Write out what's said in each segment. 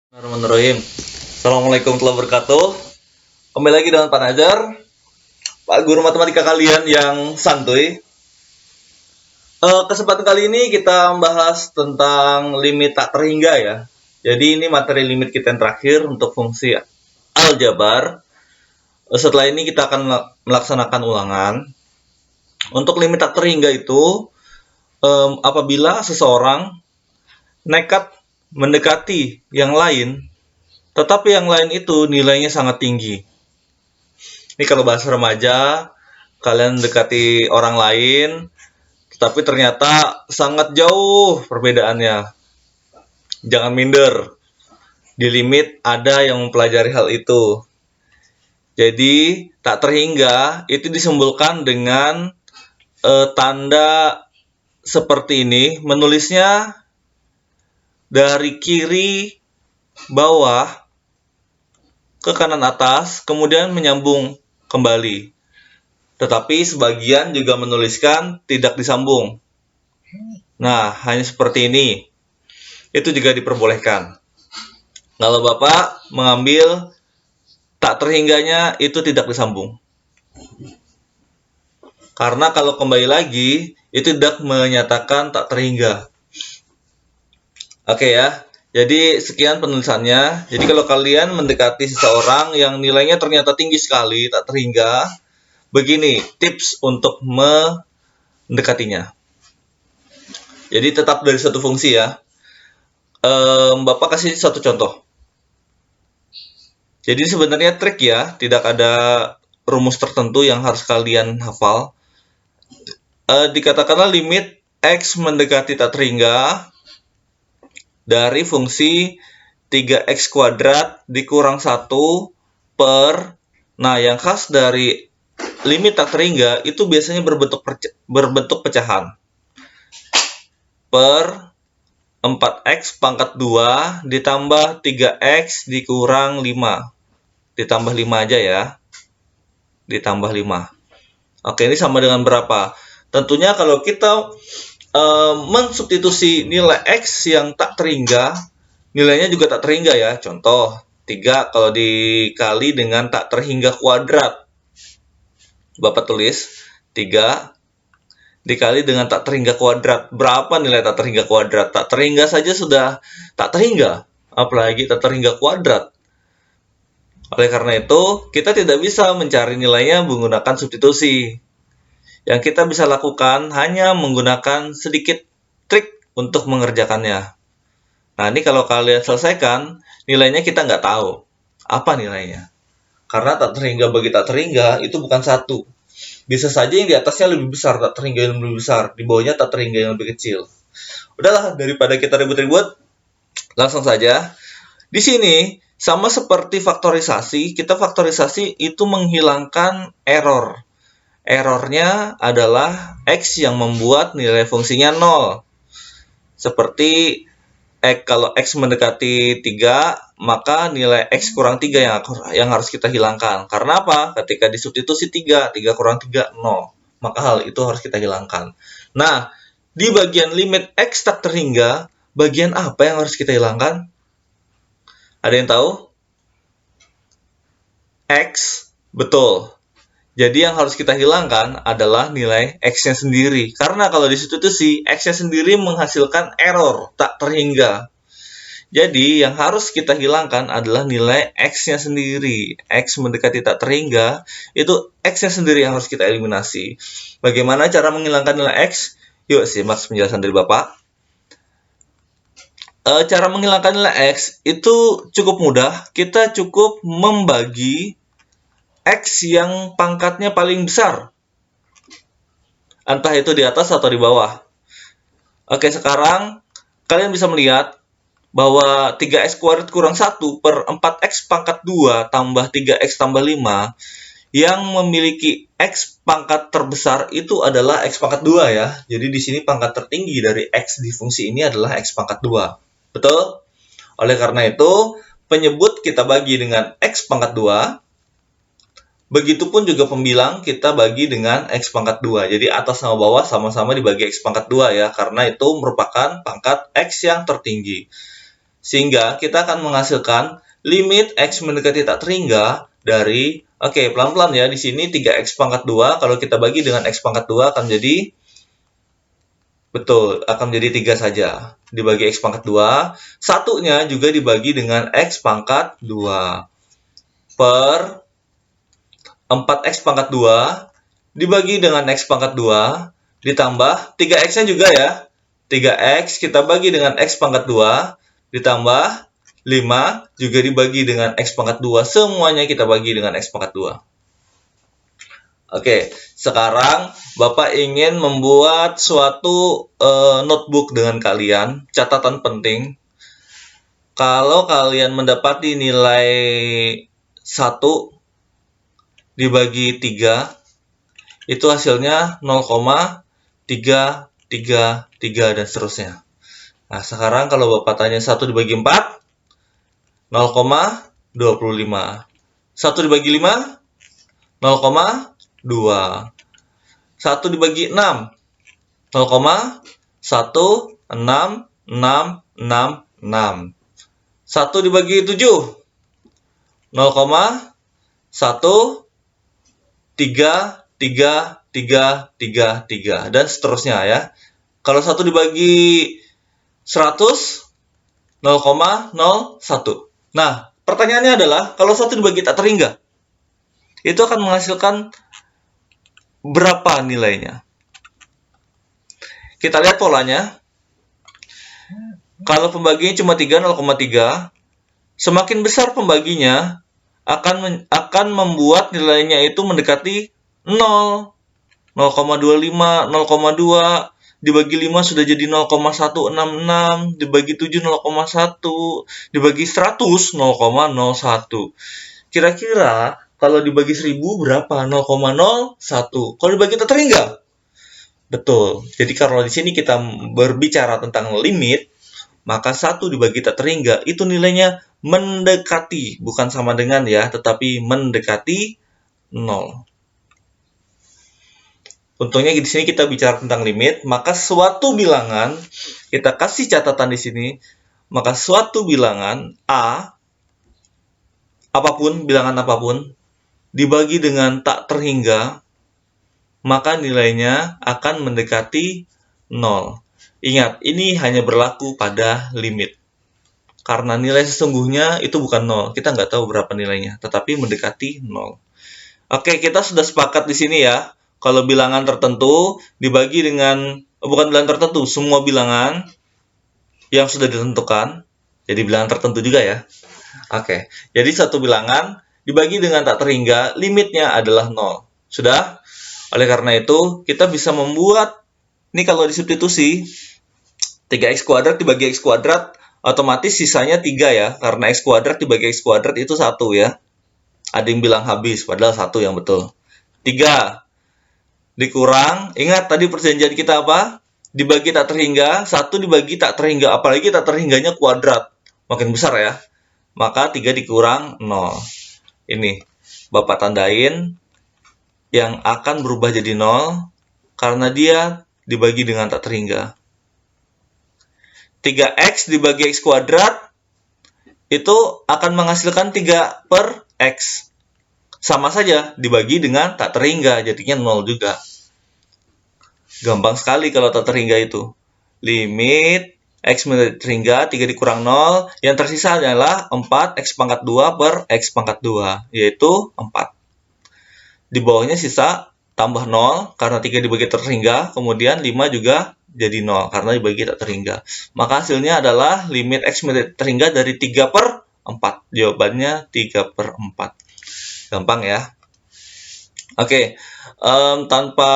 Bismillahirrahmanirrahim. Assalamualaikum warahmatullahi wabarakatuh. Kembali lagi dengan Pak Nazar, Pak Guru Matematika kalian yang santuy. Kesempatan kali ini kita membahas tentang limit tak terhingga ya. Jadi ini materi limit kita yang terakhir untuk fungsi aljabar. Setelah ini kita akan melaksanakan ulangan. Untuk limit tak terhingga itu, apabila seseorang nekat mendekati yang lain, tetapi yang lain itu nilainya sangat tinggi. Ini kalau bahasa remaja, kalian mendekati orang lain, tetapi ternyata sangat jauh perbedaannya. Jangan minder. Di limit ada yang mempelajari hal itu. Jadi, tak terhingga itu disimbolkan dengan tanda seperti ini. Menulisnya dari kiri bawah ke kanan atas, kemudian menyambung kembali. Tetapi sebagian juga menuliskan tidak disambung. Nah, hanya seperti ini. Itu juga diperbolehkan. Kalau Bapak mengambil tak terhingganya, itu tidak disambung. Karena kalau kembali lagi, itu tidak menyatakan tak terhingga. Oke ya, jadi sekian penulisannya. Jadi kalau kalian mendekati seseorang yang nilainya ternyata tinggi sekali, tak terhingga, begini tips untuk mendekatinya. Jadi tetap dari satu fungsi ya. Bapak kasih satu contoh. Jadi sebenarnya trik ya, tidak ada rumus tertentu yang harus kalian hafal. Dikatakanlah limit X mendekati tak terhingga dari fungsi 3x kuadrat dikurang 1 per, nah yang khas dari limit tak terhingga itu biasanya berbentuk pecahan, per 4x pangkat 2 ditambah 3x dikurang 5, ditambah 5 aja ya, ditambah 5. Oke, ini sama dengan berapa? Tentunya kalau kita mensubstitusi nilai X yang tak terhingga, nilainya juga tak terhingga ya. Contoh, 3 kalau dikali dengan tak terhingga kuadrat. Bapak tulis, 3 dikali dengan tak terhingga kuadrat. Berapa nilai tak terhingga kuadrat? Tak terhingga saja sudah tak terhingga, apalagi tak terhingga kuadrat. Oleh karena itu, kita tidak bisa mencari nilainya menggunakan substitusi. Yang kita bisa lakukan hanya menggunakan sedikit trik untuk mengerjakannya. Nah, ini kalau kalian selesaikan, nilainya kita nggak tahu. Apa nilainya? Karena tak terhingga bagi tak terhingga itu bukan satu. Bisa saja yang di atasnya lebih besar, tak terhingga yang lebih besar. Di bawahnya tak terhingga yang lebih kecil. Udahlah, daripada kita ribut-ribut, langsung saja. Di sini, sama seperti faktorisasi, kita faktorisasi itu menghilangkan error. Errornya adalah X yang membuat nilai fungsinya 0. Seperti kalau X mendekati 3, maka nilai X kurang 3 yang harus kita hilangkan. Karena apa? Ketika disubstitusi 3 kurang 3, 0. Maka hal itu harus kita hilangkan. Nah, di bagian limit X tak terhingga, bagian apa yang harus kita hilangkan? Ada yang tahu? X, betul. Jadi yang harus kita hilangkan adalah nilai X-nya sendiri. Karena kalau disubstitusi, X-nya sendiri menghasilkan error, tak terhingga. Jadi yang harus kita hilangkan adalah nilai X-nya sendiri. X mendekati tak terhingga, itu X-nya sendiri yang harus kita eliminasi. Bagaimana cara menghilangkan nilai X? Yuk simak penjelasan dari Bapak. Cara menghilangkan nilai X itu cukup mudah. Kita cukup membagi X yang pangkatnya paling besar. Entah itu di atas atau di bawah. Oke, sekarang kalian bisa melihat bahwa 3x kuadrat kurang 1 per 4x pangkat 2 tambah 3x tambah 5 yang memiliki X pangkat terbesar itu adalah X pangkat 2 ya. Jadi di sini pangkat tertinggi dari X di fungsi ini adalah X pangkat 2. Betul? Oleh karena itu, penyebut kita bagi dengan X pangkat 2. Begitupun juga pembilang kita bagi dengan X pangkat 2. Jadi atas sama bawah sama-sama dibagi X pangkat 2 ya. Karena itu merupakan pangkat X yang tertinggi. Sehingga kita akan menghasilkan limit X mendekati tak terhingga dari, oke, pelan-pelan ya, di sini 3X pangkat 2, kalau kita bagi dengan X pangkat 2 akan jadi, betul, akan menjadi 3 saja. Dibagi X pangkat 2, satunya juga dibagi dengan X pangkat 2. Per 4X pangkat 2, dibagi dengan X pangkat 2, ditambah 3X-nya juga ya. 3X kita bagi dengan X pangkat 2, ditambah 5 juga dibagi dengan X pangkat 2. Semuanya kita bagi dengan X pangkat 2. Oke, sekarang Bapak ingin membuat suatu notebook dengan kalian, catatan penting. Kalau kalian mendapati nilai 1 dibagi 3, itu hasilnya 0,333 dan seterusnya. Nah, sekarang kalau Bapak tanya 1 dibagi 4, 0,25. 1 dibagi 5, 0,2. 1 dibagi 6, 0,16666. 1 dibagi 7, 0,13333 dan seterusnya ya. Kalau 1 dibagi 100, 0,01. Nah, pertanyaannya adalah kalau 1 dibagi tak terhingga, itu akan menghasilkan berapa nilainya? Kita lihat polanya. Kalau pembaginya cuma 3, 0,3, semakin besar pembaginya akan membuat nilainya itu mendekati 0. 0,25, 0,2, dibagi 5 sudah jadi 0,166, dibagi 7 0,1, dibagi 100 0,01. Kira-kira kalau dibagi 1000 berapa? 0,01. Kalau dibagi tak terhingga? Betul. Jadi kalau di sini kita berbicara tentang limit, maka 1 dibagi tak terhingga itu nilainya mendekati, bukan sama dengan ya, tetapi mendekati 0. Untungnya di sini kita bicara tentang limit, maka suatu bilangan, kita kasih catatan di sini, maka suatu bilangan A, bilangan apapun, dibagi dengan tak terhingga, maka nilainya akan mendekati 0. Ingat, ini hanya berlaku pada limit. Karena nilai sesungguhnya itu bukan 0. Kita nggak tahu berapa nilainya, tetapi mendekati 0. Oke, kita sudah sepakat di sini ya. Kalau bilangan tertentu dibagi dengan, bukan bilangan tertentu, semua bilangan yang sudah ditentukan. Jadi bilangan tertentu juga ya. Oke, jadi satu bilangan dibagi dengan tak terhingga, limitnya adalah 0. Sudah? Oleh karena itu, kita bisa membuat, ini kalau disubstitusi, 3x kuadrat dibagi x kuadrat, otomatis sisanya 3 ya. Karena x kuadrat dibagi x kuadrat itu 1 ya. Ada yang bilang habis, padahal 1 yang betul. 3 dikurang, ingat tadi perjanjian kita apa? Dibagi tak terhingga, 1 dibagi tak terhingga, apalagi tak terhingganya kuadrat. Makin besar ya. Maka 3 dikurang 0. Ini, Bapak tandain yang akan berubah jadi 0 karena dia dibagi dengan tak terhingga. 3x dibagi x kuadrat itu akan menghasilkan 3 per x. Sama saja, dibagi dengan tak terhingga, jadinya 0 juga. Gampang sekali kalau tak terhingga itu. Limit x menjadi terhingga, 3 dikurang 0, yang tersisa adalah 4x pangkat 2 per x pangkat 2, yaitu 4. Di bawahnya sisa tambah 0, karena 3 dibagi terhingga, kemudian 5 juga jadi 0, karena dibagi tak terhingga. Maka hasilnya adalah limit x menjadi terhingga dari 3 per 4. Jawabannya 3 per 4. Gampang ya. Oke, tanpa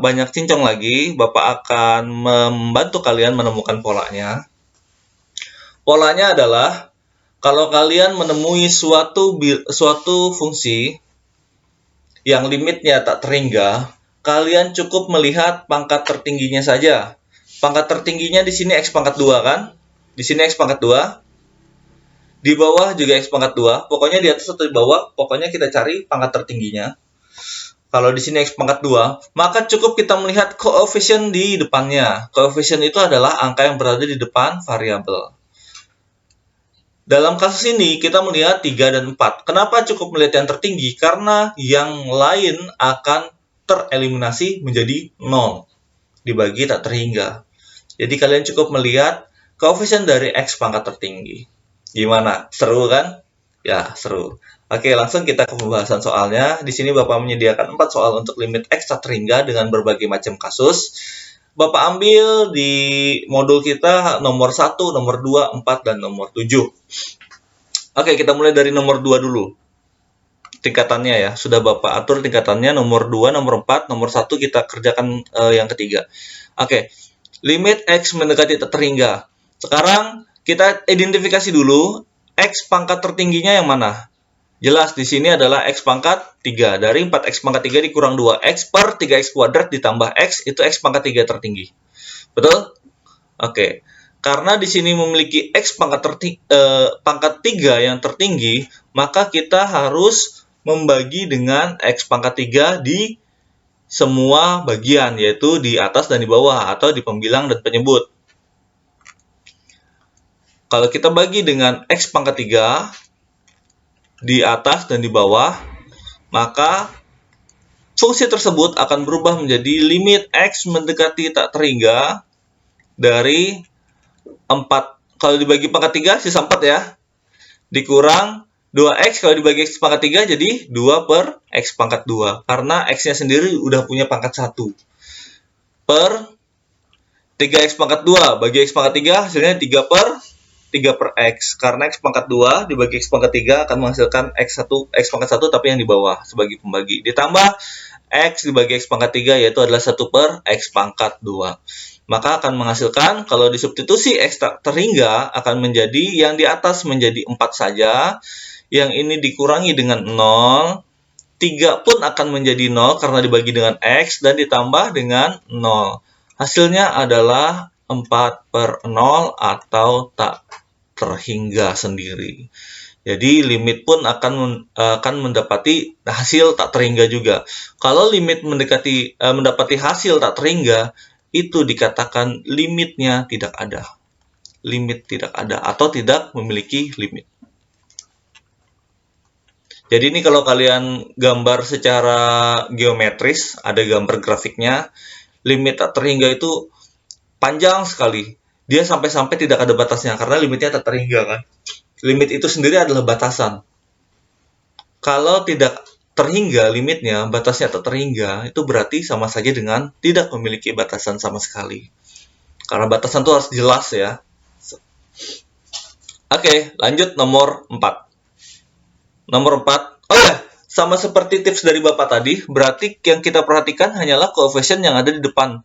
banyak cincong lagi, Bapak akan membantu kalian menemukan polanya. Polanya adalah, kalau kalian menemui suatu fungsi yang limitnya tak terhingga, kalian cukup melihat pangkat tertingginya saja. Pangkat tertingginya di sini x pangkat 2 kan? Di sini x pangkat 2. Di bawah juga x pangkat 2. Pokoknya di atas atau di bawah, pokoknya kita cari pangkat tertingginya. Kalau di sini x pangkat 2, maka cukup kita melihat koefisien di depannya. Koefisien itu adalah angka yang berada di depan variabel. Dalam kasus ini kita melihat 3 dan 4. Kenapa cukup melihat yang tertinggi? Karena yang lain akan tereliminasi menjadi 0 dibagi tak terhingga. Jadi kalian cukup melihat koefisien dari X pangkat tertinggi. Gimana? Seru kan? Ya, seru. Oke, langsung kita ke pembahasan soalnya. Di sini Bapak menyediakan 4 soal untuk limit X tak terhingga dengan berbagai macam kasus. Bapak ambil di modul kita nomor 1, nomor 2, 4, dan nomor 7. Oke, kita mulai dari nomor 2 dulu. Tingkatannya ya, sudah Bapak atur tingkatannya nomor 2, nomor 4, nomor 1 kita kerjakan yang ketiga. Oke, limit X mendekati tak terhingga. Sekarang kita identifikasi dulu X pangkat tertingginya yang mana. Jelas di sini adalah X pangkat 3. Dari 4X pangkat 3 dikurang 2X per 3X kuadrat ditambah X, itu X pangkat 3 tertinggi. Betul? Oke. Karena di sini memiliki X pangkat 3 yang tertinggi, maka kita harus membagi dengan X pangkat 3 di semua bagian, yaitu di atas dan di bawah, atau di pembilang dan penyebut. Kalau kita bagi dengan X pangkat 3, di atas dan di bawah, maka fungsi tersebut akan berubah menjadi limit X mendekati tak terhingga dari 4. Kalau dibagi pangkat 3, sisa 4 ya. Dikurang 2X, kalau dibagi X pangkat 3 jadi 2 per X pangkat 2. Karena X-nya sendiri udah punya pangkat 1. Per 3X pangkat 2, bagi X pangkat 3 hasilnya 3 per X. Karena X pangkat 2 dibagi X pangkat 3 akan menghasilkan X pangkat 1 tapi yang di bawah sebagai pembagi. Ditambah X dibagi X pangkat 3 yaitu adalah 1 per X pangkat 2. Maka akan menghasilkan kalau disubstitusi X tak terhingga akan menjadi yang di atas menjadi 4 saja. Yang ini dikurangi dengan 0. 3 pun akan menjadi 0 karena dibagi dengan X dan ditambah dengan 0. Hasilnya adalah 4 per 0 atau tak terhingga sendiri. Jadi limit pun akan mendapati hasil tak terhingga juga. Kalau limit mendapati hasil tak terhingga, itu dikatakan limitnya tidak ada. Limit tidak ada atau tidak memiliki limit. Jadi ini kalau kalian gambar secara geometris, ada gambar grafiknya, limit tak terhingga itu panjang sekali. Dia sampai-sampai tidak ada batasnya karena limitnya tak terhingga kan. Limit itu sendiri adalah batasan. Kalau tidak terhingga limitnya, batasnya tak terhingga, itu berarti sama saja dengan tidak memiliki batasan sama sekali. Karena batasan itu harus jelas ya. Oke, lanjut nomor 4. Nomor 4. Oh ya, sama seperti tips dari Bapak tadi, berarti yang kita perhatikan hanyalah koefisien yang ada di depan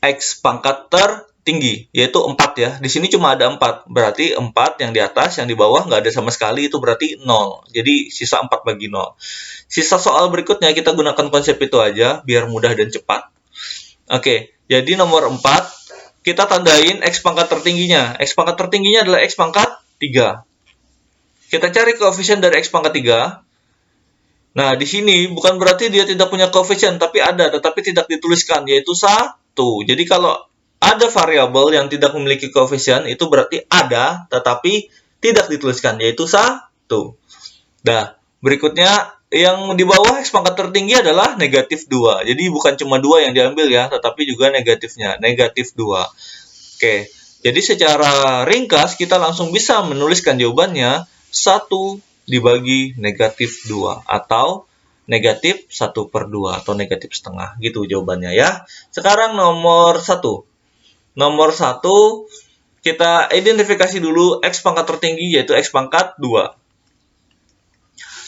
X pangkat tertinggi, yaitu 4 ya. Di sini cuma ada 4, berarti 4 yang di atas, yang di bawah nggak ada sama sekali, itu berarti 0. Jadi sisa 4 bagi 0. Sisa soal berikutnya kita gunakan konsep itu aja, biar mudah dan cepat. Oke, jadi nomor 4, kita tandain X pangkat tertingginya. X pangkat tertingginya adalah X pangkat 3. Kita cari koefisien dari X pangkat 3. Nah, di sini bukan berarti dia tidak punya koefisien, tapi ada, tetapi tidak dituliskan, yaitu 1. Jadi kalau ada variabel yang tidak memiliki koefisien, itu berarti ada, tetapi tidak dituliskan, yaitu 1. Nah, berikutnya yang di bawah X pangkat tertinggi adalah negatif 2. Jadi bukan cuma 2 yang diambil ya, tetapi juga negatifnya, negatif 2. Oke, jadi secara ringkas kita langsung bisa menuliskan jawabannya 1 dibagi negatif 2 atau negatif 1 per 2 atau negatif setengah. Gitu jawabannya ya. Sekarang nomor 1. Nomor 1, kita identifikasi dulu X pangkat tertinggi yaitu X pangkat 2.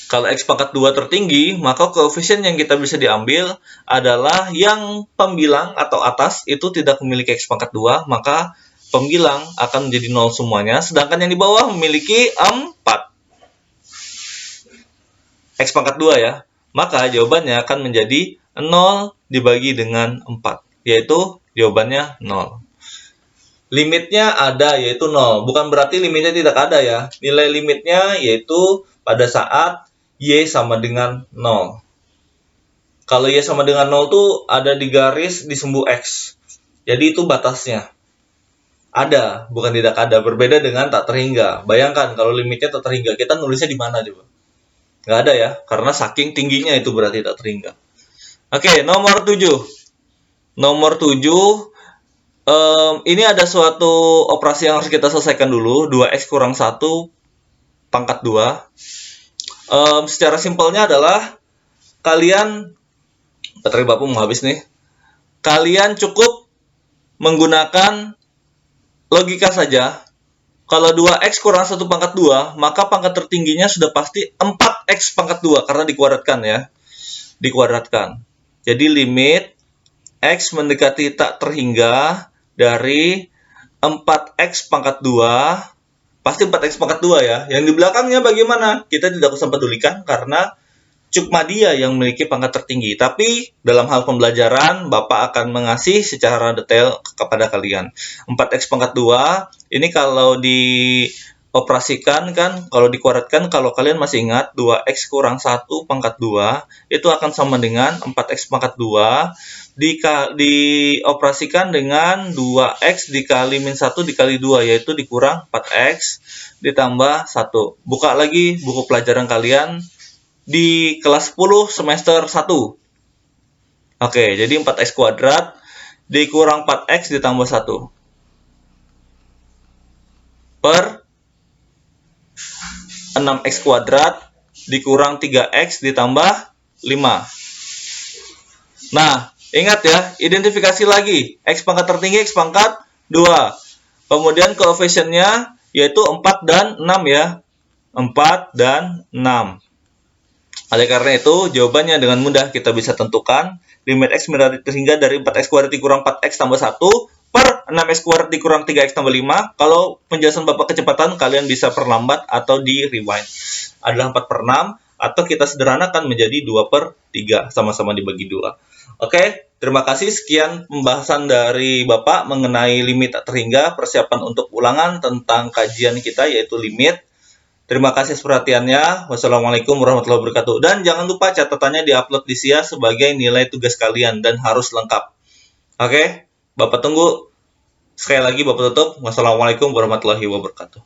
Kalau X pangkat 2 tertinggi, maka koefisien yang kita bisa diambil adalah yang pembilang atau atas itu tidak memiliki X pangkat 2, maka pembilang akan menjadi 0 semuanya, sedangkan yang di bawah memiliki 4. X pangkat 2 ya. Maka jawabannya akan menjadi 0 dibagi dengan 4. Yaitu jawabannya 0. Limitnya ada yaitu 0. Bukan berarti limitnya tidak ada ya. Nilai limitnya yaitu pada saat Y sama dengan 0. Kalau Y sama dengan 0 tuh ada di garis di sumbu X. Jadi itu batasnya. Ada, bukan tidak ada. Berbeda dengan tak terhingga. Bayangkan kalau limitnya tak terhingga, kita nulisnya di mana coba? Nggak ada ya, karena saking tingginya itu berarti tak terhingga. Oke, nomor 7. Nomor 7, ini ada suatu operasi yang harus kita selesaikan dulu. 2x kurang 1 pangkat 2. Secara simpelnya adalah kalian, baterai Bapak mau habis nih. Kalian cukup menggunakan logika saja. Kalau 2x kurang 1 pangkat 2, maka pangkat tertingginya sudah pasti 4x pangkat 2 karena dikuadratkan ya. Dikuadratkan. Jadi limit x mendekati tak terhingga dari 4x pangkat 2, pasti 4x pangkat 2 ya. Yang di belakangnya bagaimana? Kita tidak usah pedulikan karena cuma dia yang memiliki pangkat tertinggi. Tapi dalam hal pembelajaran, Bapak akan mengasih secara detail kepada kalian. 4x pangkat 2, ini kalau dioperasikan kan, kalau dikuadratkan, kalau kalian masih ingat, 2x kurang 1 pangkat 2, itu akan sama dengan 4x pangkat 2, dioperasikan dengan 2x dikali min 1 dikali 2, yaitu dikurang 4x ditambah 1. Buka lagi buku pelajaran kalian di kelas 10 semester 1. Oke, jadi 4x kuadrat dikurang 4x ditambah 1 per 6x kuadrat dikurang 3x ditambah 5. Nah, ingat ya, identifikasi lagi. X pangkat tertinggi, X pangkat 2. Kemudian koefisiennya yaitu 4 dan 6 ya. 4 dan 6. Oleh karena itu, jawabannya dengan mudah kita bisa tentukan limit x mendekati terhingga dari 4x kuadrat dikurang 4x tambah 1 per 6x kuadrat dikurang 3x tambah 5. Kalau penjelasan Bapak kecepatan, kalian bisa perlambat atau di rewind. Adalah 4 per 6, atau kita sederhanakan menjadi 2 per 3, sama-sama dibagi 2. Oke, terima kasih. Sekian pembahasan dari Bapak mengenai limit tak terhingga, persiapan untuk ulangan tentang kajian kita yaitu limit. Terima kasih perhatiannya. Wassalamualaikum warahmatullahi wabarakatuh. Dan jangan lupa catatannya diupload di SIA sebagai nilai tugas kalian dan harus lengkap. Oke, Bapak tunggu. Sekali lagi Bapak tutup. Wassalamualaikum warahmatullahi wabarakatuh.